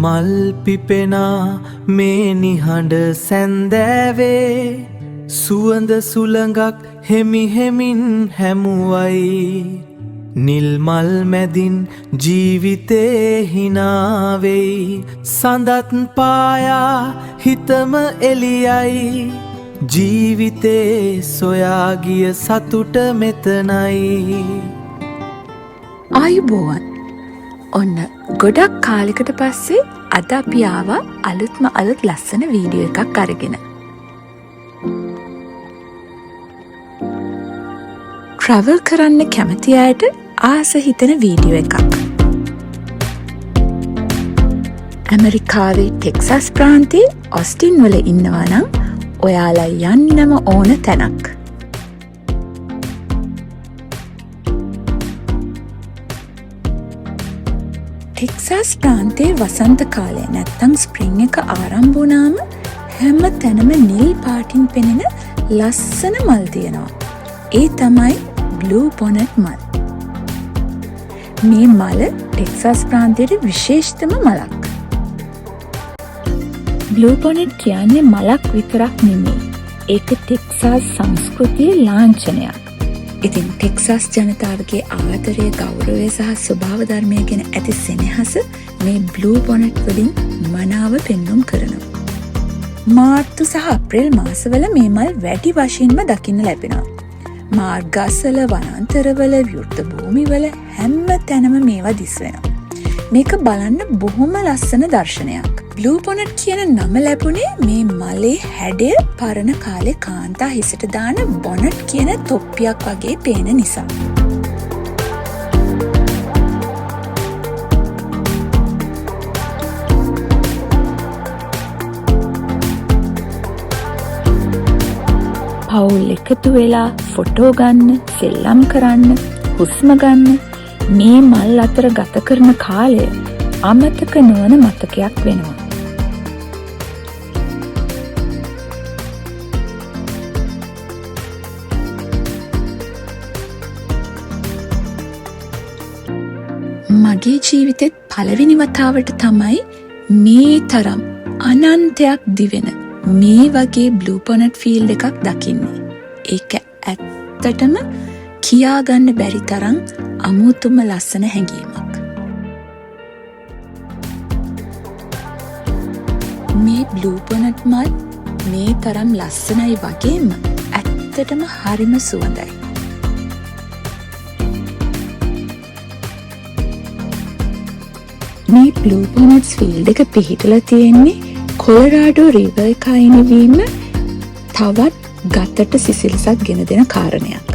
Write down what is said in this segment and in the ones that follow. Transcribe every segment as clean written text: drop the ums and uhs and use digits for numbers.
මල් පිපෙනා මේ නිහඬ සැන්දෑවේ සුවඳ සුළඟක් හෙමි හෙමින් හැමුවයි නිල් මල් මැදින් ජීවිතේ හිනාවෙයි සඳත් පායා හිතම එළියයි ජීවිතේ සොයාගිය සතුට මෙතනයි ආයුබෝවන් ඔන්න ගොඩක් කාලෙකට පස්සේ අද අපි ආවා අලුත්ම අලුත් ලස්සන වීඩියෝ එකක් අරගෙන. ට්‍රැවල් කරන්න කැමති අයට ආස හිතෙන වීඩියෝ එකක්. ඇමරිකාවේ ටෙක්සස් ප්‍රාන්තයේ ඔස්ටින් වල ඉන්නවා නම් ඔයාලා යන්නම ඕන තැනක්. ටෙක්සස් ප්‍රාන්තයේ වසන්ත කාලය නැත්තම් ස්ප්‍රින්ග් එක ආරම්භ වුණාම හැම තැනම නිල් පාටින් පෙනෙන ලස්සන මල් තියෙනවා. ඒ තමයි බ්ලූ බොනට් මල්. මේ මල ටෙක්සස් ප්‍රාන්තයේ විශේෂතම මලක්. බ්ලූ බොනට් කියන්නේ මලක් විතරක් නෙමෙයි. ඒක ටෙක්සස් සංස්කෘතියේ ලාංඡනයක්. ඉතින් ටෙක්සස් ජනතාවගේ ආදරය, ගෞරවය සහ ස්වභාව ධර්මය ගැන ඇති සෙනෙහස මේ බ්ලූ බොනට් වලින් මනාව පෙන්වුම් කරනවා. මාර්තු සහ අප්‍රේල් මාසවල මේ මල් වැඩි වශයෙන්ම දකින්න ලැබෙනවා. මාර්ගස්වල, වනාන්තරවල, විවෘත භූමිවල හැම තැනම මේවා දිස් වෙනවා. මේක බලන්න බොහොම ලස්සන දර්ශනයක්. බ්ලූ බොනට් කියන නම ලැබුණේ මේ මලේ හැඩය පරණ කාලේ කාන්තා හිසට දාන බොනට් කියන තොප්පියක් වගේ පේන නිසා. පවුල් එකතු වෙලා ෆොටෝ ගන්න, සෙල්ලම් කරන්න, හුස්ම ගන්න මේ මල් අතර ගත කරන කාලය අමතක නොවන මතකයක් වෙනවා. මගේ ජීවිතෙත් පළවෙනි වතාවට තමයි මේ තරම් අනන්තයක් දිවෙන මේ වගේ බ්ලූ බොනට් ෆීල්ඩ් එකක් දකින්නේ. ඒක ඇත්තටම කියාගන්න බැරි තරම් අමුතුම ලස්සන හැඟීමක්. මේ බ්ලූ බොනට් මල් මේ තරම් ලස්සනයි වගේම ඇත්තටම හරිම සුවඳයි. මේ බ්ලූ බොනට්ස් ෆීල්ඩ් එක පිහිටලා තියෙන්නේ කොලරාඩෝ රිවර් එක අයිනවීම තවත් ගතට සිසිලසක් ගෙන දෙන කාරණයක්.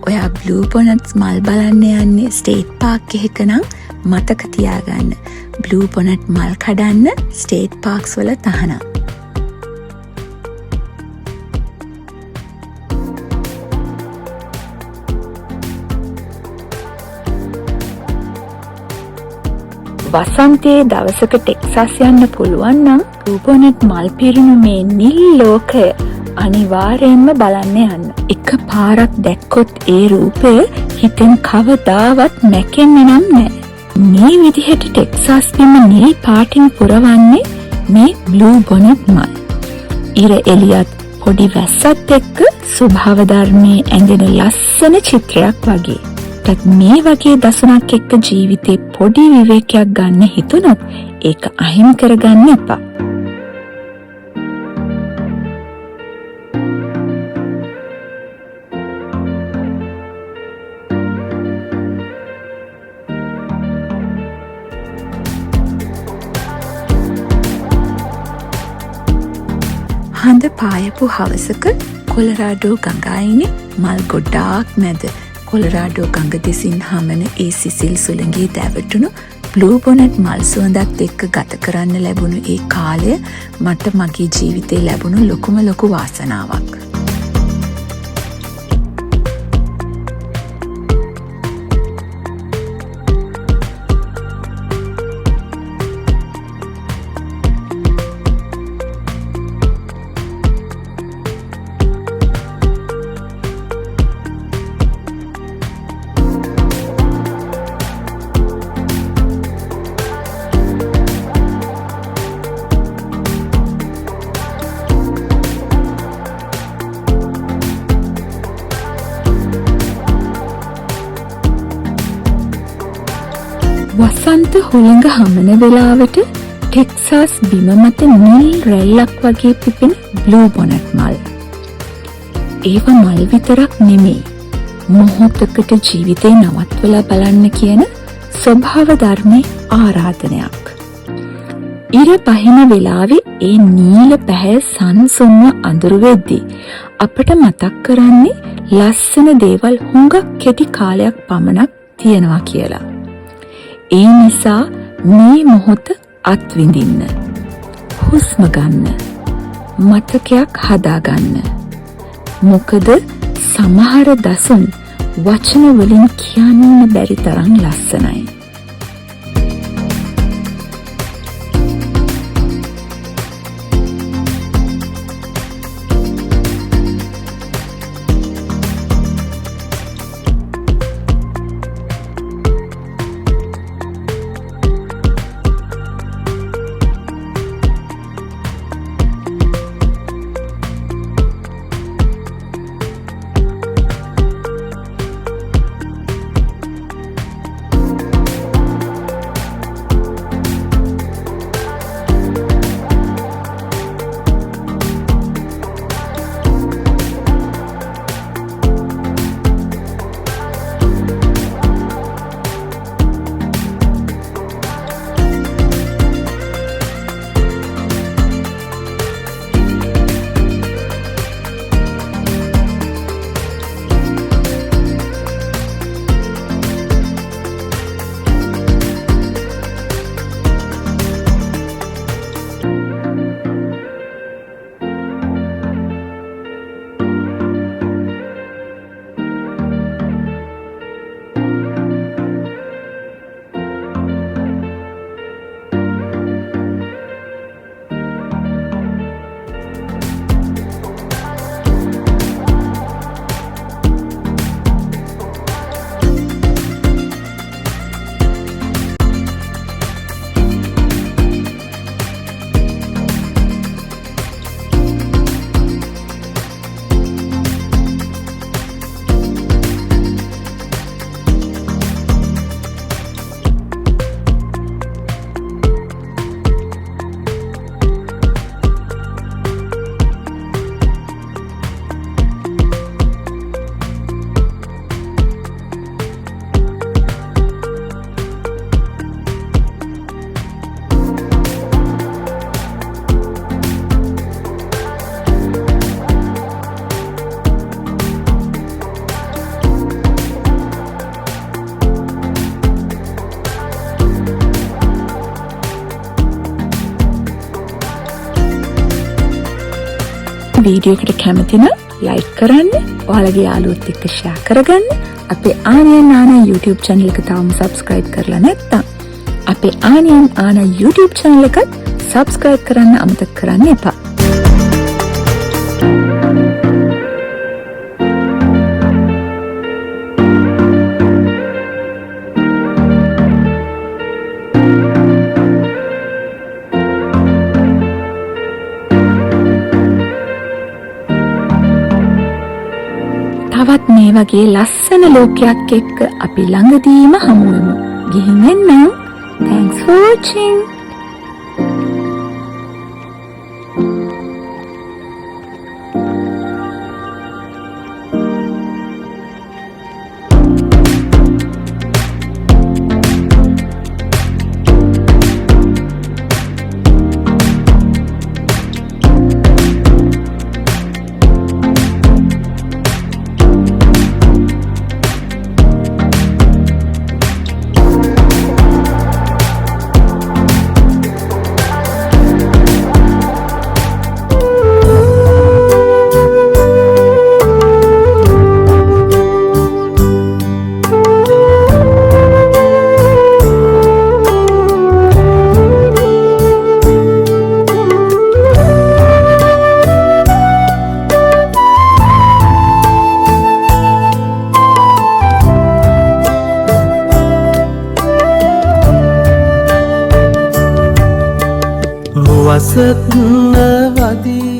ඔයා බ්ලූ බොනට්ස් මල් බලන්න යන්නේ ස්ටේට් පාක් එකක නම් මතක තියාගන්න බ්ලූ බොනට් මල් කඩන්න ස්ටේට් පාක්ස් වල තහනම්. වසන්තයේ දවසක ටෙක්සස් යන්න පුළුවන් නම් බ්ලූ බොනට් මල් පිරුණු මේ නිල් ලෝකය අනිවාර්යෙන්ම බලන්න යන්න. එක පාරක් දැක්කොත් ඒ රූපය හිතෙන් කවදාවත් මැකෙන්නේ නම් නෑ. මේ විදිහට ටෙක්සස් බිම නිල් පාටින් පුරවන්නේ මේ බ්ලූ බොනට් මල්. ඉර එළියත් පොඩි වැස්සත් එක්ක ස්වභාව ධර්මයේ ඇඳෙන ලස්සන චිත්‍රයක් වගේ. මේ වගේ දසුනක් එක්ක ජීවිතේ පොඩි විවේකයක් ගන්න හිතුනොත් ඒක අහිමි කරගන්න එපා. හඳ පායපු හවසක කොලරාඩෝ ගඟ අයිනේ මල් ගොඩාක් මැද කොලරාඩෝ ගඟ දෙසින් හමන ඒ සිසිල් සුළඟේ දැවටුණු බ්ලූ බොනට් මල් සුවඳත් එක්ක ගත කරන්න ලැබුණු ඒ කාලය මට මගේ ජීවිතේ ලැබුණු ලොකුම ලොකු වාසනාවක්. වසන්ත හුළඟ හමන වෙලාවට ටෙක්සාස් බිම මත නිල් රැල්ලක් වගේ පිපෙන බ්ලූ බොනට් මල්. ඒව මල් විතරක් නෙමෙයි, මොහොතකට ජීවිතේ නවත්වලා බලන්න කියන ස්වභාව ධර්මයේ ආරාධනයක්. ඉර පහින වෙලාවේ ඒ නීල පැහැ සංසුන්ව අඳුරු වෙද්දී අපට මතක් කරන්නේ ලස්සන දේවල් හුඟක් කෙටි කාලයක් පමණක් තියෙනවා කියලා. ඒ නිසා මේ මොහොත අත්විඳින්න, හුස්ම ගන්න, මතකයක් හදාගන්න. මොකද සමහර දසුන් වචන වලින් කියන්න බැරි තරම් ලස්සනයි. වීඩියෝ එකට කැමති නම් ලයික් කරන්න, ඔයාලගේ යාළුවොත් එක්ක ෂෙයා කරගන්න. අපේ ආනයන් ආනා YouTube channel එක තාම subscribe කරලා නැත්නම් අපේ ආනයන් ආනා YouTube channel එකත් subscribe කරන්න අමතක කරන්න එපා. තවත් මේ වගේ ලස්සන ලෝකයක් එක්ක අපි ළඟදීම හමු වෙමු. ගිහින් එන්නම්. Thanks for watching. වසත්න වදී